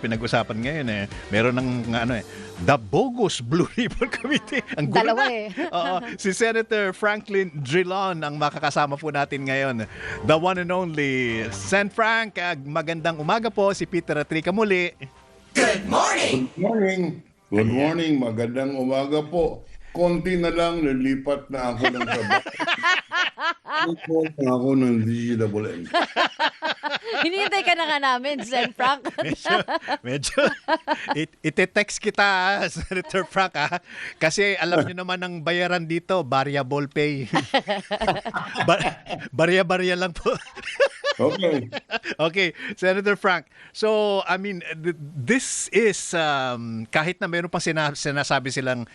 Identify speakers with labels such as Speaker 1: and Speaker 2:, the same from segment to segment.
Speaker 1: Pinag-usapan ngayon meron ng the bogus Blue Ribbon Committee. Ang gulo
Speaker 2: Dalawa
Speaker 1: na. Oo, si Senator Franklin Drilon ang makakasama po natin ngayon. The one and only Sen Frank. Magandang umaga po, si Peter Atrica muli.
Speaker 3: Good morning!
Speaker 4: Good morning. Good morning. Magandang umaga po. Konti na lang, lilipat na ako ng trabaho. Lilipat na ako ng DGWM.
Speaker 2: Hinihintay ka na nga namin, Sen Frank.
Speaker 1: medyo ite-text kita, Senator Frank, kasi alam niyo naman ang bayaran dito, variable pay. Barya-barya lang po.
Speaker 4: Okay.
Speaker 1: Okay, Senator Frank. So, I mean, this is, kahit na meron pang sinasabi silang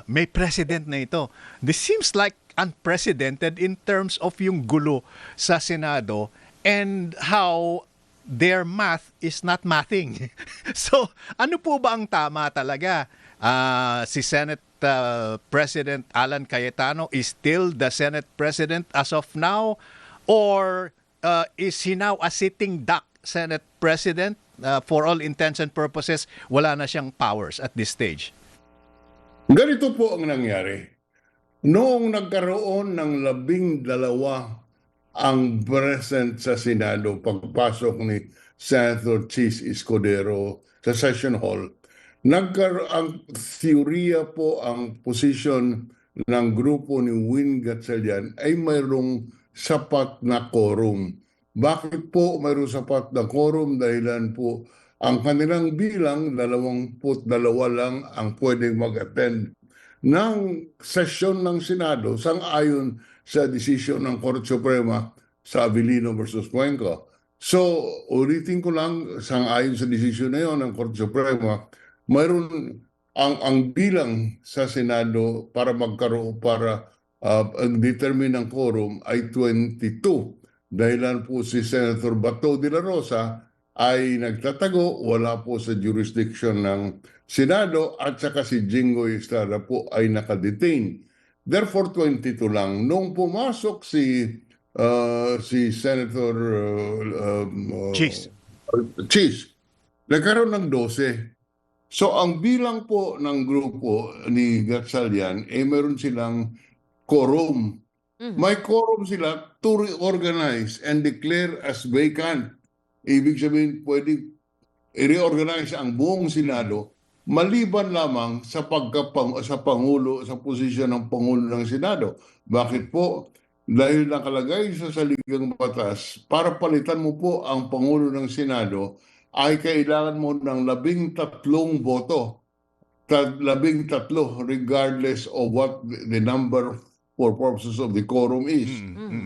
Speaker 1: may president na ito, this seems like unprecedented in terms of yung gulo sa Senado and how their math is not mathing. So, ano po ba ang tama talaga? Si Senate President Alan Cayetano is still the Senate President as of now? Or is he now a sitting duck Senate President? For all intents and purposes, wala na siyang powers at this stage.
Speaker 4: Ganito po ang nangyari. Noong nagkaroon ng 12 ang present sa Senado pagpasok ni Senator Chis Escudero sa Session Hall, ang teorya po, ang position ng grupo ni Win Gatchalian ay mayroong sapat na quorum. Bakit po mayroong sapat na quorum? Dahilan po ang kanilang bilang 22 lang ang pwedeng mag-attend ng sesyon ng Senado sang-ayon sa desisyon ng Korte Suprema sa Avellino versus Cuenca. So, ulitin ko lang, sang-ayon sa desisyon na yun ng Korte Suprema, mayroon ang bilang sa Senado para magkaroon, para determine ng quorum ay 22. Dahilan po si Senator Bato de la Rosa ay nagtatago, wala po sa jurisdiction ng Senado, at saka si Jinggoy Estrada po ay nakadetain. Therefore, 22 lang. Nung pumasok si Senator Chis, nagkaroon ng 12. So, ang bilang po ng grupo ni Gatchalian, meron silang quorum. May quorum sila to reorganize and declare as vacant. Ibig sabihin, pwede i-reorganize ang buong Senado maliban lamang sa Pangulo, sa posisyon ng Pangulo ng Senado. Bakit po? Dahil nakalagay sa saligang batas, para palitan mo po ang Pangulo ng Senado, ay kailangan mo ng 13 boto. 13 regardless of what the number for purposes of the quorum is.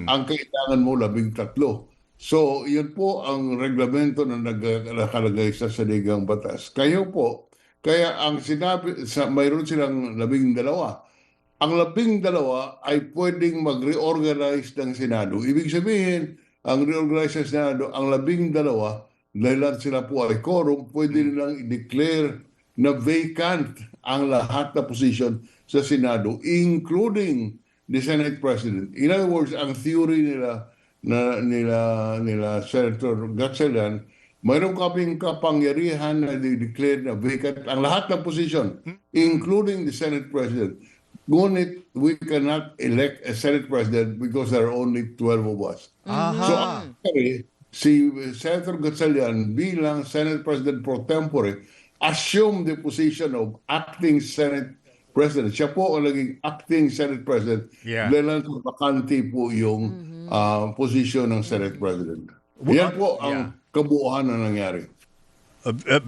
Speaker 4: Ang kailangan mo 13. So, yun po ang reglamento na nakalagay sa saligang batas. Kaya ang sinabi, mayroon silang 12. Ang 12 ay pwedeng mag-reorganize ng Senado. Ibig sabihin, ang reorganize ng Senado, ang 12, dahil sila po ay quorum, pwede nilang i-declare na vacant ang lahat na position sa Senado, including the Senate President. In other words, ang theory nila Senator Gatchalian, mayroon kaming kapangyarihan na declare na vacant ang lahat ng position, including the Senate President. Ngunit, we cannot elect a Senate President because there are only 12 of us. So, actually, si Senator Gatchalian bilang Senate President pro tempore assume the position of acting Senate President. Siya po ang naging acting Senate President. Dahil bakante po yung posisyon ng Senate President. Yan po ang kabuuan na nangyari.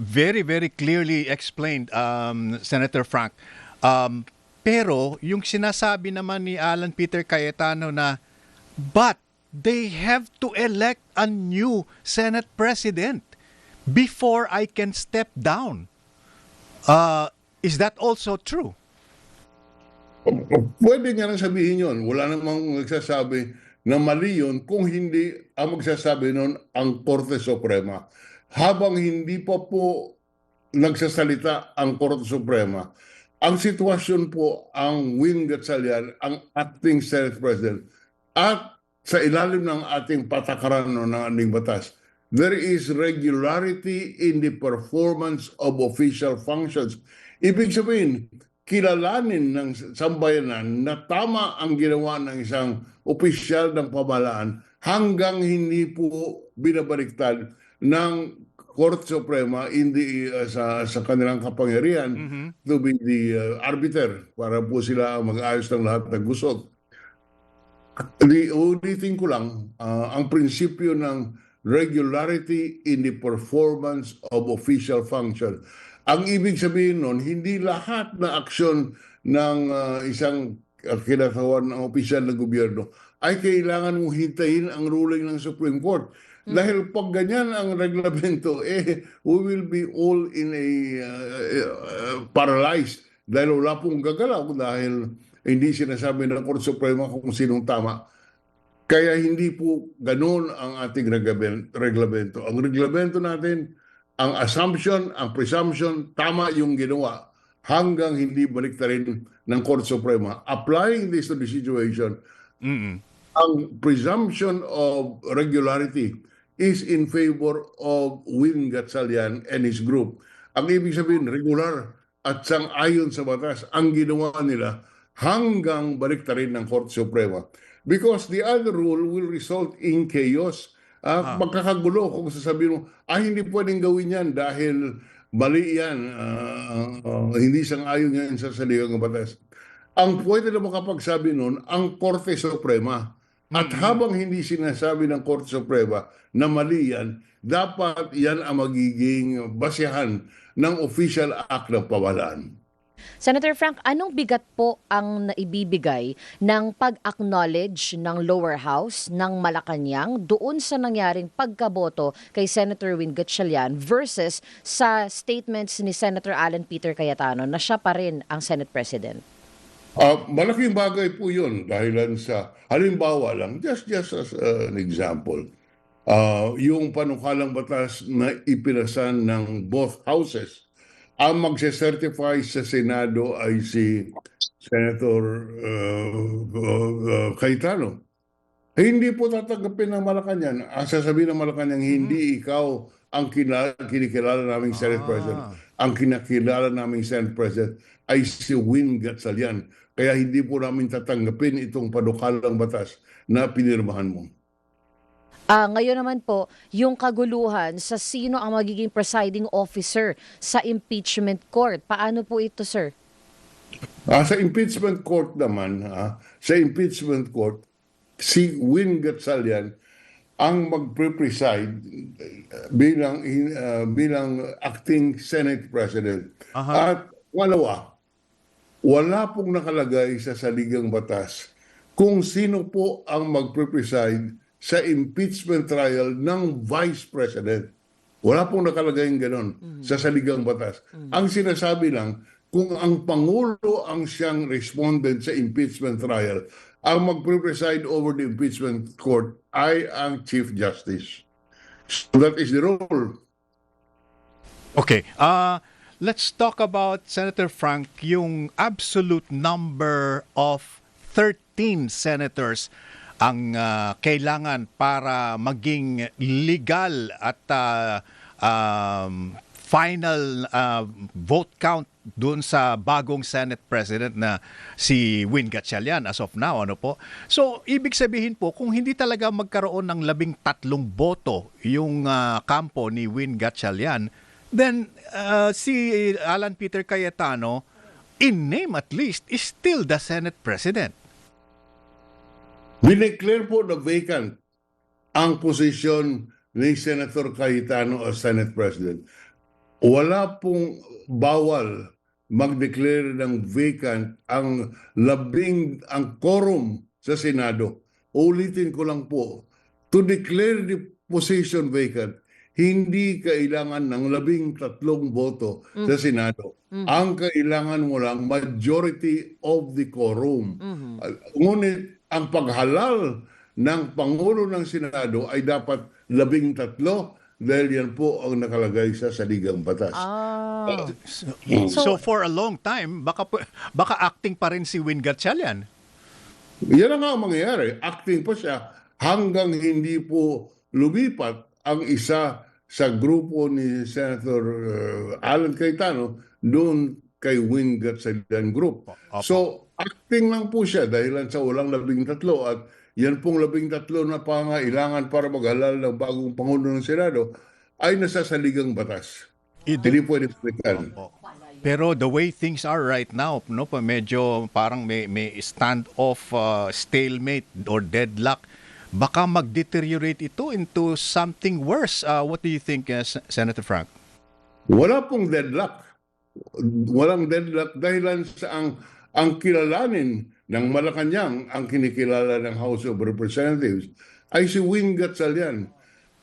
Speaker 1: Very, very clearly explained, Senator Frank. Pero yung sinasabi naman ni Alan Peter Cayetano na, but they have to elect a new Senate President before I can step down. Is that also true?
Speaker 4: Pwede nga nang sabihin yun. Wala namang nagsasabi na mali yun kung hindi ang magsasabi nun ang Korte Suprema. Habang hindi pa po nagsasalita ang Korte Suprema, ang sitwasyon po, ang Win Gatchalian, ang acting Senate President, at sa ilalim ng ating patakaran ng ating batas, there is regularity in the performance of official functions. Ibig sabihin, kilalanin ng sambayanan na tama ang ginawa ng isang opisyal ng pamahalaan hanggang hindi po binabaliktad ng Korte Suprema sa kanilang kapangyarihan to be the arbiter para po sila mag-ayos ng lahat ng gusot. Ulitin ko lang, ang prinsipyo ng regularity in the performance of official function. Ang ibig sabihin nun, hindi lahat na aksyon ng isang kinatawan ng opisyal ng gobyerno ay kailangan mong hintayin ang ruling ng Supreme Court. Dahil pag ganyan ang reglamento, we will be all in a paralyzed. Dahil wala pong gagalaw dahil hindi sinasabi ng Korte Suprema kung sinong tama. Kaya hindi po ganun ang ating reglamento. Ang reglamento natin, ang assumption, ang presumption, tama yung ginawa hanggang hindi baliktarin ng Korte Suprema. Applying this to the situation, ang presumption of regularity is in favor of Win Gatchalian and his group. Ang ibig sabihin, regular at sang-ayon sa batas ang ginawa nila hanggang baliktarin ng Korte Suprema. Because the other rule will result in chaos. Magkakagulo kung sasabihin mo, hindi pwedeng gawin yan dahil mali yan, hindi sang-ayon yan sa saligang batas. Ang pwede na makapagsabi nun, ang Korte Suprema. At habang hindi sinasabi ng Korte Suprema na mali yan, dapat yan ang magiging basehan ng official act ng pamahalaan.
Speaker 2: Senator Frank, anong bigat po ang naibibigay ng pag-acknowledge ng lower house ng Malacanang doon sa nangyaring pagkaboto kay Senator Win Gatchalian versus sa statements ni Senator Alan Peter Cayetano na siya pa rin ang Senate President?
Speaker 4: Malaking bagay po yun dahilan sa, halimbawa lang, just as an example, yung panukalang batas na ipinasan ng both houses, ang magse-certify sa Senado ay si Senator Cayetano. Hindi po tatanggapin ng Malacanang. Ang sasabihin ng Malacanang, hindi ikaw ang kinikilala naming Senate President. Ang kinakilala naming Senate President ay si Win Gatchalian. Kaya hindi po namin tatanggapin itong panukalang batas na pinirmahan mo.
Speaker 2: Ngayon naman po, yung kaguluhan sa sino ang magiging presiding officer sa impeachment court. Paano po ito, sir?
Speaker 4: Sa impeachment court naman, si Win Gatchalian ang magpre-preside bilang acting Senate President. At wala pong nakalagay sa saligang batas kung sino po ang magpre-preside sa impeachment trial ng Vice President. Wala pong nakalagay ng ganon sa saligang batas. Ang sinasabi lang, kung ang Pangulo ang siyang respondent sa impeachment trial, ang magpre-preside over the impeachment court ay ang Chief Justice. So that is the rule.
Speaker 1: Okay. Let's talk about, Senator Frank, yung absolute number of 13 senators ang kailangan para maging legal at final vote count doon sa bagong Senate President na si Win Gatchalian as of now, ano po? So, ibig sabihin po, kung hindi talaga magkaroon ng 13 boto yung kampo ni Win Gatchalian, then si Alan Peter Cayetano, in name at least, is still the Senate President.
Speaker 4: Dineclare po na vacant ang posisyon ni Senator Cayetano as Senate President. Wala pong bawal mag-declare ng vacant ang quorum sa Senado. Ulitin ko lang po, to declare the position vacant, hindi kailangan ng 13 boto sa Senado. Ang kailangan mo lang majority of the quorum. Ngunit ang paghalal ng Pangulo ng Senado ay dapat 13 dahil yan po ang nakalagay sa saligang batas.
Speaker 1: So for a long time, baka acting pa rin si Win Gatchalian.
Speaker 4: Yan ang nga ang mangyayari. Acting pa siya hanggang hindi po lumipat ang isa sa grupo ni Senator Alan Cayetano doon kay Wing Gatchalian Group.
Speaker 1: Opo.
Speaker 4: So, acting lang po siya dahilan sa walang 13 at yan pong 13 na pangailangan para maghalal ng bagong Pangulo ng Senado ay nasa saligang batas. Hindi pwede palitan.
Speaker 1: Pero the way things are right now, no, medyo parang may standoff, stalemate or deadlock. Baka mag-deteriorate ito into something worse. What do you think, Senator Frank?
Speaker 4: Wala pong deadlock. Walang deadlock dahilan sa ang kilalanin ng Malacanang, ang kinikilala ng House of Representatives, ay si Wing Gatchalian.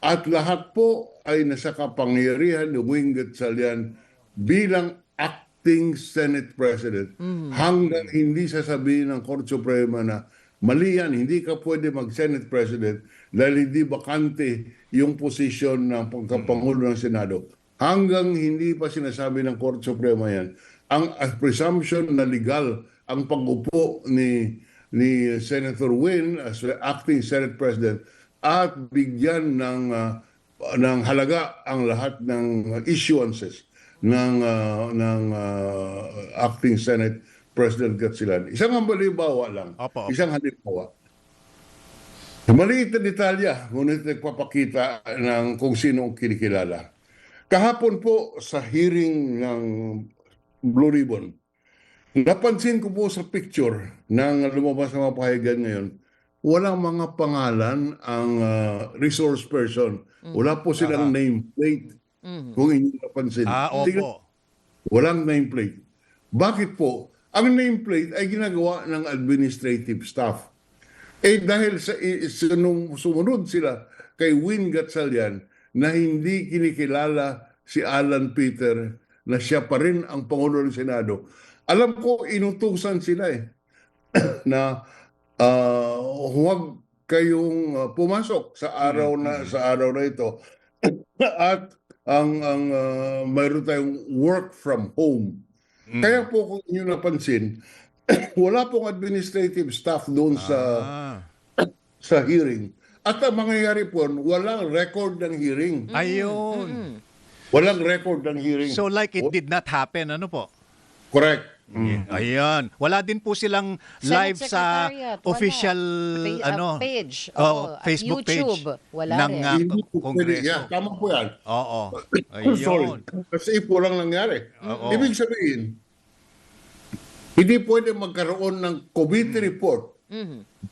Speaker 4: At lahat po ay nasa kapangyarihan ni Wing Gatchalian bilang acting Senate President hanggang hindi sasabihin ng Korte Suprema na mali yan, hindi ka pwede mag-Senate President dahil hindi bakante yung posisyon ng pagkapangulo ng Senado. Hanggang hindi pa sinasabi ng Korte Suprema yan, ang presumption na legal ang pag-upo ni Senator Win as acting Senate President at bigyan ng halaga ang lahat ng issuances ng acting Senate President Gatchalian. Isang halimbawa lang.
Speaker 1: Opo.
Speaker 4: Isang halimbawa. Maliit na detalya, ngunit nagpapakita ng kung sino ang kinikilala. Kahapon po sa hearing ng Blue Ribbon, napansin ko po sa picture ng lumabas na mga pahayagan ngayon, walang mga pangalan ang resource person. Wala po silang nameplate. Kung hindi napansin.
Speaker 1: Opo.
Speaker 4: Walang nameplate. Bakit po? Ang nameplate ay ginagawa ng administrative staff. Dahil nung sumunod sila kay Win Gatchalian na hindi kinikilala si Alan Peter na siya pa rin ang Pangulo ng Senado. Alam ko, inutusan sila na huwag kayong pumasok sa araw na ito. At mayroon tayong work from home. Kaya po kung inyo napansin, wala pong administrative staff doon sa hearing. At ang mangyayari po, walang record ng hearing.
Speaker 1: Ayun.
Speaker 4: Walang record ng hearing.
Speaker 1: So like it did not happen, ano po?
Speaker 4: Correct.
Speaker 1: Ayan. Wala din po silang live
Speaker 2: Senate
Speaker 1: sa
Speaker 2: Secretariat,
Speaker 1: official
Speaker 2: page.
Speaker 1: Facebook
Speaker 2: YouTube,
Speaker 1: page
Speaker 2: wala
Speaker 1: ng
Speaker 2: rin.
Speaker 4: Hindi po pwede.
Speaker 1: Kongreso.
Speaker 4: Yeah, tama po yan.
Speaker 1: Oo.
Speaker 4: Sorry.
Speaker 1: Ayun.
Speaker 4: Kasi po lang nangyari.
Speaker 1: Oo.
Speaker 4: Ibig sabihin, hindi pwede magkaroon ng committee report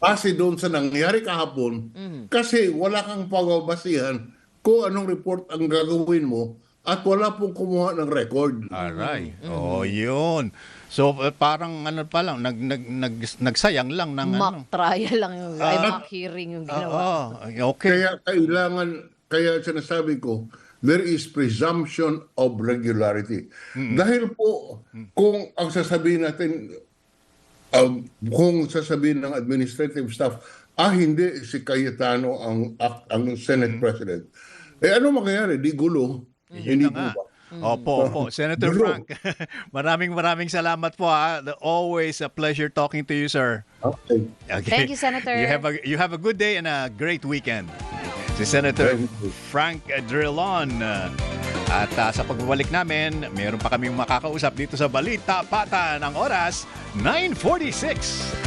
Speaker 4: base doon sa nangyari kahapon kasi wala kang pagbabasihan kung anong report ang gagawin mo at wala pong kumuha ng record.
Speaker 1: Aray. Oh, yun. So parang ano pa lang nagsayang lang ng
Speaker 2: Mock trial lang yung mock hearing yung ginawa.
Speaker 1: Okay.
Speaker 4: Kaya sinasabi ko, there is presumption of regularity. Dahil po, kung ang sasabihin natin, kung sasabihin ng administrative staff, hindi si Cayetano ang Senate President. Ano mangyayari? Di gulo. Hindi
Speaker 1: Yun na nga.
Speaker 4: po ba?
Speaker 1: Opo. Senator
Speaker 4: Gulo.
Speaker 1: Frank, maraming salamat po. Always a pleasure talking to you, sir.
Speaker 4: Okay.
Speaker 1: Okay.
Speaker 2: Thank you, Senator.
Speaker 1: You have a good day and a great weekend. Si Senator
Speaker 4: Thank you.
Speaker 1: Frank Drilon. At sa pagbabalik namin, meron pa kaming makakausap dito sa Balita Pata ng oras 9:46.